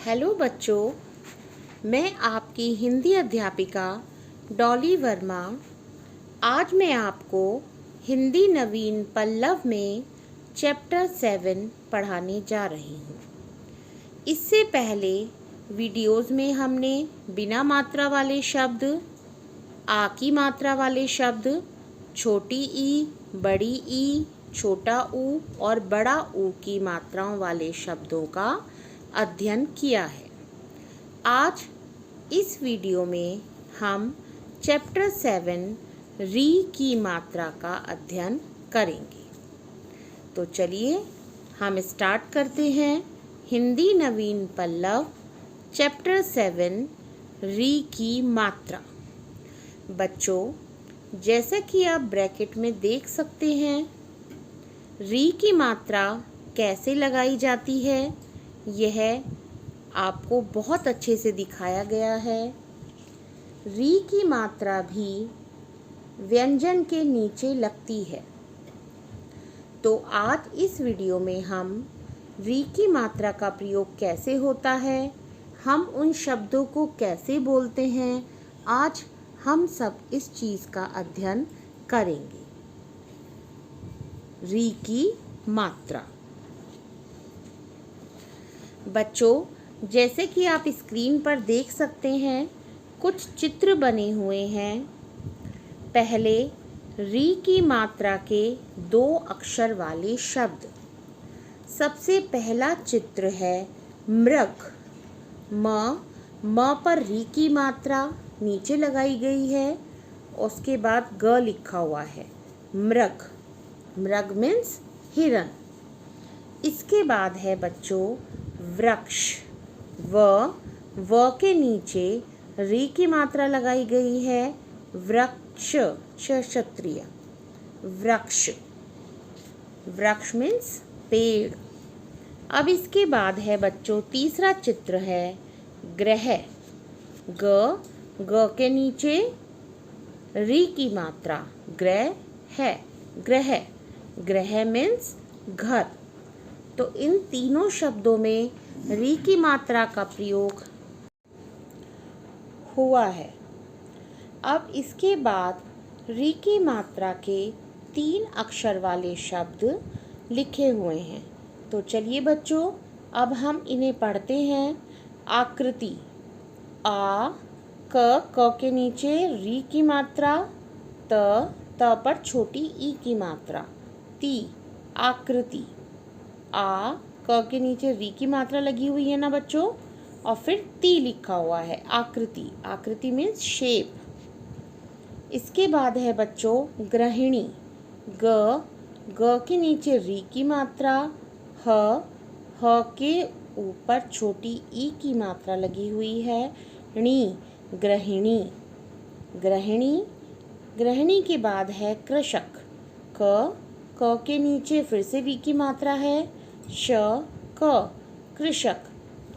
Hello बच्चों, मैं आपकी हिंदी अध्यापिका डॉली वर्मा। आज मैं आपको हिंदी नवीन पल्लव में चैप्टर 7 पढ़ाने जा रही हूँ। इससे पहले वीडियोज़ में हमने बिना मात्रा वाले शब्द, आ की मात्रा वाले शब्द, छोटी ई, बड़ी ई, छोटा ऊ और बड़ा ऊ की मात्राओं वाले शब्दों का अध्ययन किया है। आज इस वीडियो में हम चैप्टर 7 री की मात्रा का अध्ययन करेंगे। तो चलिए हम स्टार्ट करते हैं हिंदी नवीन पल्लव चैप्टर 7 री की मात्रा। बच्चों, जैसा कि आप ब्रैकेट में देख सकते हैं, री की मात्रा कैसे लगाई जाती है यह आपको बहुत अच्छे से दिखाया गया है। री की मात्रा भी व्यंजन के नीचे लगती है। तो आज इस वीडियो में हम री की मात्रा का प्रयोग कैसे होता है, हम उन शब्दों को कैसे बोलते हैं, आज हम सब इस चीज़ का अध्ययन करेंगे। री की मात्रा। बच्चों, जैसे कि आप स्क्रीन पर देख सकते हैं, कुछ चित्र बने हुए हैं। पहले री की मात्रा के 2 अक्षर वाले शब्द। सबसे पहला चित्र है मृग। म पर री की मात्रा नीचे लगाई गई है, उसके बाद ग लिखा हुआ है। मृग, मृग मीन्स हिरन। इसके बाद है बच्चों वृक्ष। व के नीचे री की मात्रा लगाई गई है। वृक्ष, क्षत्रिय, वृक्ष, वृक्ष मीन्स पेड़। अब इसके बाद है बच्चों तीसरा चित्र है ग्रह। ग के नीचे री की मात्रा, ग्रह है, ग्रह, ग्रह मीन्स घर। तो इन तीनों शब्दों में री की मात्रा का प्रयोग हुआ है। अब इसके बाद री की मात्रा के 3 अक्षर वाले शब्द लिखे हुए हैं। तो चलिए बच्चों, अब हम इन्हें पढ़ते हैं। आकृति। आ, क के नीचे री की मात्रा, त पर छोटी ई की मात्रा, ती, आकृति। आ, क के नीचे री की मात्रा लगी हुई है ना बच्चों, और फिर ती लिखा हुआ है, आकृति। आकृति मीन्स शेप। इसके बाद है बच्चों गृहिणी। ग के नीचे री की मात्रा, ह के ऊपर छोटी ई की मात्रा लगी हुई है, णी, गृहिणी, गृहिणी। गृहिणी के बाद है कृषक। क के नीचे फिर से री की मात्रा है, कृषक,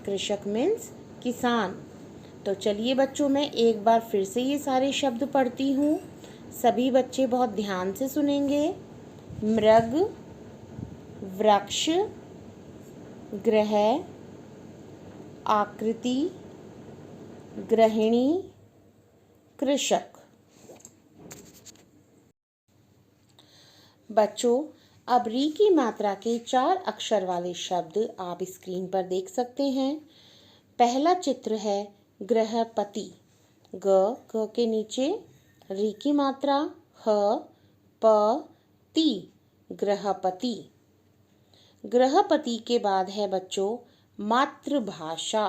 कृषक मीन्स किसान। तो चलिए बच्चों, मैं एक बार फिर से ये सारे शब्द पढ़ती हूँ, सभी बच्चे बहुत ध्यान से सुनेंगे। मृग, वृक्ष, ग्रह, आकृति, गृहिणी, कृषक। बच्चों, अब री की मात्रा के 4 अक्षर वाले शब्द आप स्क्रीन पर देख सकते हैं। पहला चित्र है गृहपति। ग के नीचे री की मात्रा, ह, प, ती, गृहपति। गृहपति के बाद है बच्चों मातृभाषा।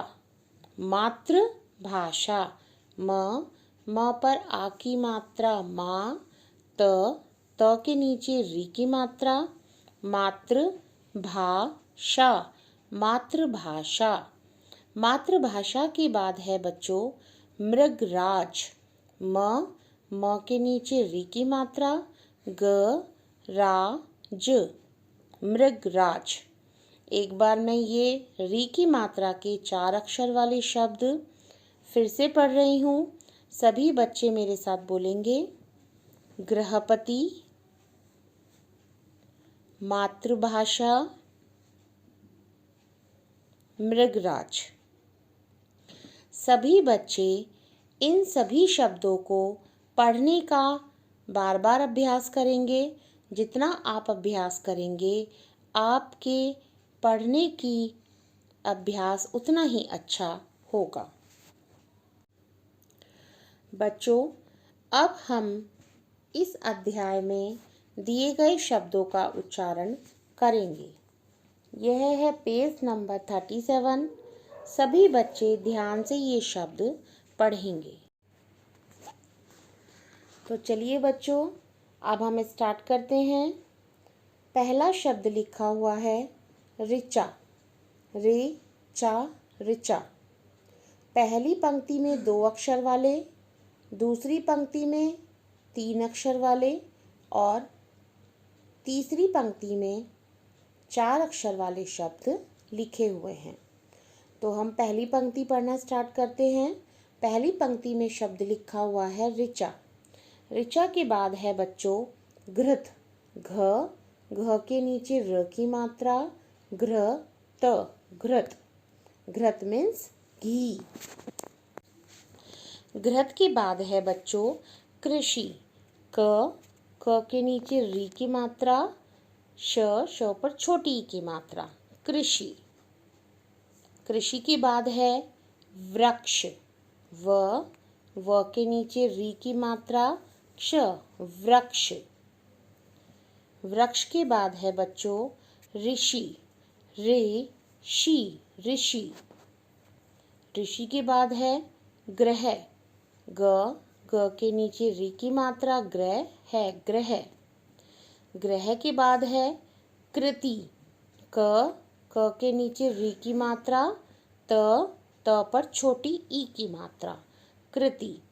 मातृभाषा। म पर आ की मात्रा, माँ, त के नीचे री की मात्रा, मातृभाषा, मातृभाषा। मातृभाषा के बाद है बच्चों मृगराज। म के नीचे री की मात्रा, ग, रा, ज, मृगराज। एक बार मैं ये री की मात्रा के 4 अक्षर वाले शब्द फिर से पढ़ रही हूँ, सभी बच्चे मेरे साथ बोलेंगे। गृहपति, मातृभाषा, मृगराज। सभी बच्चे इन सभी शब्दों को पढ़ने का बार बार अभ्यास करेंगे। जितना आप अभ्यास करेंगे आपके पढ़ने की अभ्यास उतना ही अच्छा होगा। बच्चों, अब हम इस अध्याय में दिए गए शब्दों का उच्चारण करेंगे। यह है पेज नंबर 37। सभी बच्चे ध्यान से ये शब्द पढ़ेंगे। तो चलिए बच्चों, अब हम स्टार्ट करते हैं। पहला शब्द लिखा हुआ है ऋचा। रे चा ऋचा। पहली पंक्ति में 2 अक्षर वाले, दूसरी पंक्ति में 3 अक्षर वाले और तीसरी पंक्ति में 4 अक्षर वाले शब्द लिखे हुए हैं। तो हम पहली पंक्ति पढ़ना स्टार्ट करते हैं। पहली पंक्ति में शब्द लिखा हुआ है ऋचा। ऋचा के बाद है बच्चों घृत। घ के नीचे र की मात्रा, घृ त घृत। घृत मीन्स घी। घृत के बाद है बच्चों कृषि। क के नीचे री की मात्रा, श पर छोटी ई की मात्रा, कृषि। कृषि के बाद है वृक्ष। व के नीचे री की मात्रा, क्ष वृक्ष। वृक्ष के बाद है बच्चों ऋषि। रे शी ऋषि। ऋषि के बाद है ग्रह। ग के नीचे री की मात्रा, ग्रह है ग्रह। ग्रह के बाद है कृति। क के नीचे री की मात्रा, त पर छोटी ई की मात्रा, कृति।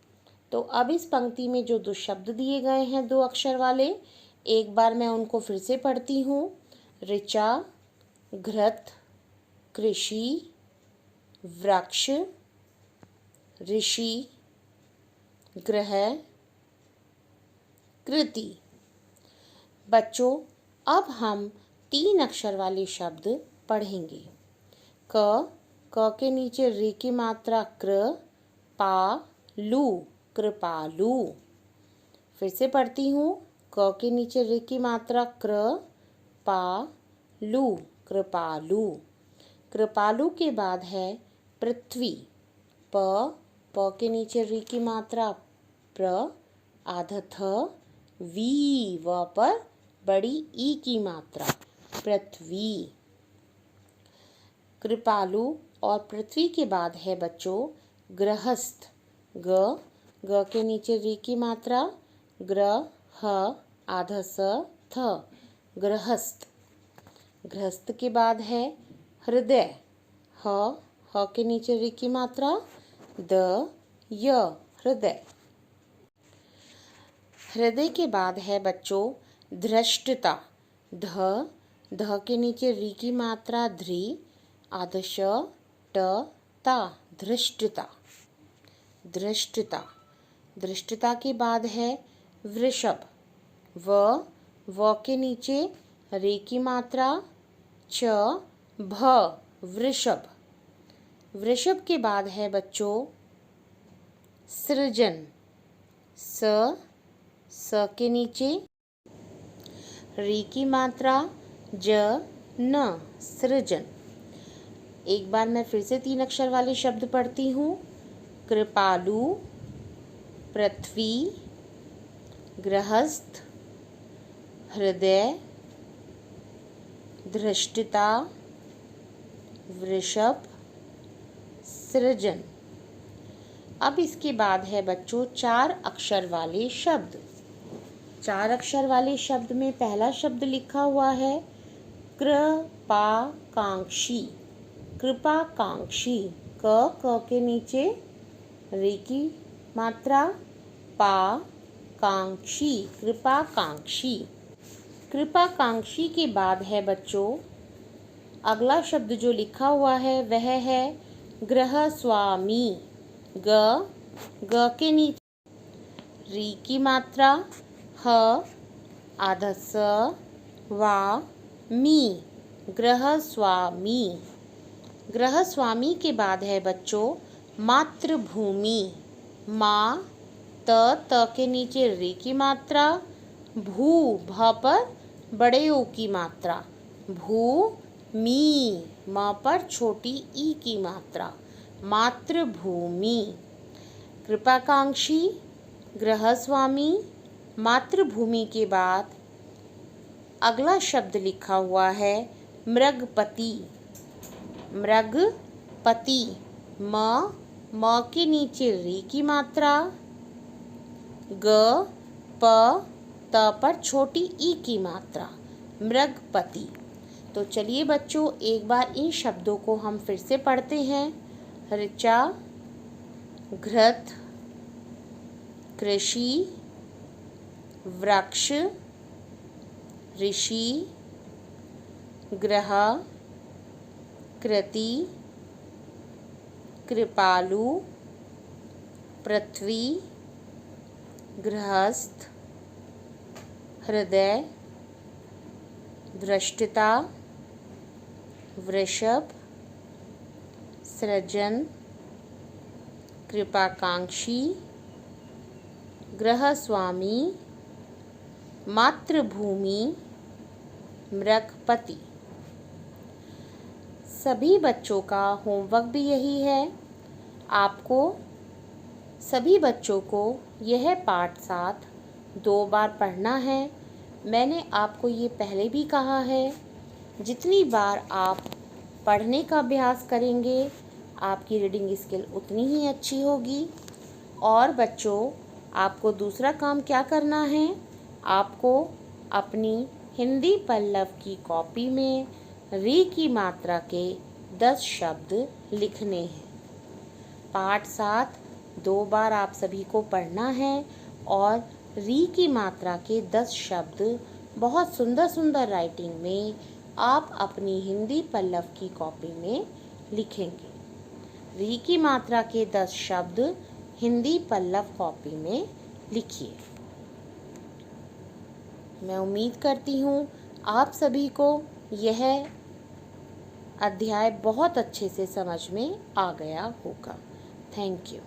तो अब इस पंक्ति में जो 2 शब्द दिए गए हैं 2 अक्षर वाले, एक बार मैं उनको फिर से पढ़ती हूँ। ऋचा, घृत, कृषि, वृक्ष, ऋषि, ग्रह, कृति। बच्चों, अब हम 3 अक्षर वाले शब्द पढ़ेंगे। क के नीचे री की मात्रा, कृ पा लू कृपालु। फिर से पढ़ती हूँ। क के नीचे री की मात्रा, कृ पा लू कृपालु। कृपालु के बाद है पृथ्वी। प के नीचे री की मात्रा, प्र आधा थ, वी व पर बड़ी ई की मात्रा, पृथ्वी। कृपालु और पृथ्वी के बाद है बच्चों गृहस्थ। ग के नीचे री की मात्रा, ग्रह आधा स थ, गृहस्थ। गृहस्थ के बाद है हृदय। ह के नीचे री की मात्रा, द य हृदय। हृदय के बाद है बच्चों धृष्टता। ध के नीचे री की मात्रा, ध्री आदश ट ता, धृष्टता। धृष्टता। धृष्टता के बाद है वृषभ। व के नीचे रे की मात्रा, च भ वृषभ। वृषभ के बाद है बच्चों सृजन। स के नीचे री की मात्रा, ज न सृजन। एक बार मैं फिर से 3 अक्षर वाले शब्द पढ़ती हूँ। कृपालु, पृथ्वी, गृहस्थ, हृदय, धृष्टता, वृषभ, सृजन। अब इसके बाद है बच्चों 4 अक्षर वाले शब्द। 4 अक्षर वाले शब्द में पहला शब्द लिखा हुआ है कृपाकांक्षी। कृपाकांक्षी। क के नीचे रे की मात्रा, पा कांक्षी, कृपाकांक्षी। कृपाकांक्षी के बाद है बच्चों अगला शब्द जो लिखा हुआ है वह है गृहस्वामी। ग के नीचे री की मात्रा, ह आधा स वा मी, गृहस्वामी। गृहस्वामी के बाद है बच्चों मातृभूमि, माँ त के नीचे रे की मात्रा, भू भ पर बड़े ओ की मात्रा, भू मी म पर छोटी ई की मात्रा, मातृभूमि। कृपाकांक्षी, गृहस्वामी, मातृभूमि के बाद अगला शब्द लिखा हुआ है मृगपति, मृगपति, म के नीचे रे की मात्रा, ग प त पर छोटी ई की मात्रा, मृगपति। तो चलिए बच्चों, एक बार इन शब्दों को हम फिर से पढ़ते हैं। ऋचा, घृत, कृषि, वृक्ष, ऋषि, ग्रह, कृति, कृपालु, पृथ्वी, गृहस्थ, हृदय, धृष्टता, वृषभ, सृजन, कृपाकांक्षी, गृहस्वामी, मातृभूमि, मृगपति। सभी बच्चों का होमवर्क भी यही है। आपको सभी बच्चों को यह पाठ 7 2 बार पढ़ना है। मैंने आपको ये पहले भी कहा है, जितनी बार आप पढ़ने का अभ्यास करेंगे आपकी रीडिंग स्किल उतनी ही अच्छी होगी। और बच्चों, आपको दूसरा काम क्या करना है, आपको अपनी हिंदी पल्लव की कॉपी में री की मात्रा के 10 शब्द लिखने हैं। पाठ 7 2 बार आप सभी को पढ़ना है और री की मात्रा के 10 शब्द बहुत सुंदर सुंदर राइटिंग में आप अपनी हिंदी पल्लव की कॉपी में लिखेंगे। री की मात्रा के 10 शब्द हिंदी पल्लव कॉपी में लिखिए। मैं उम्मीद करती हूँ आप सभी को यह अध्याय बहुत अच्छे से समझ में आ गया होगा। Thank you.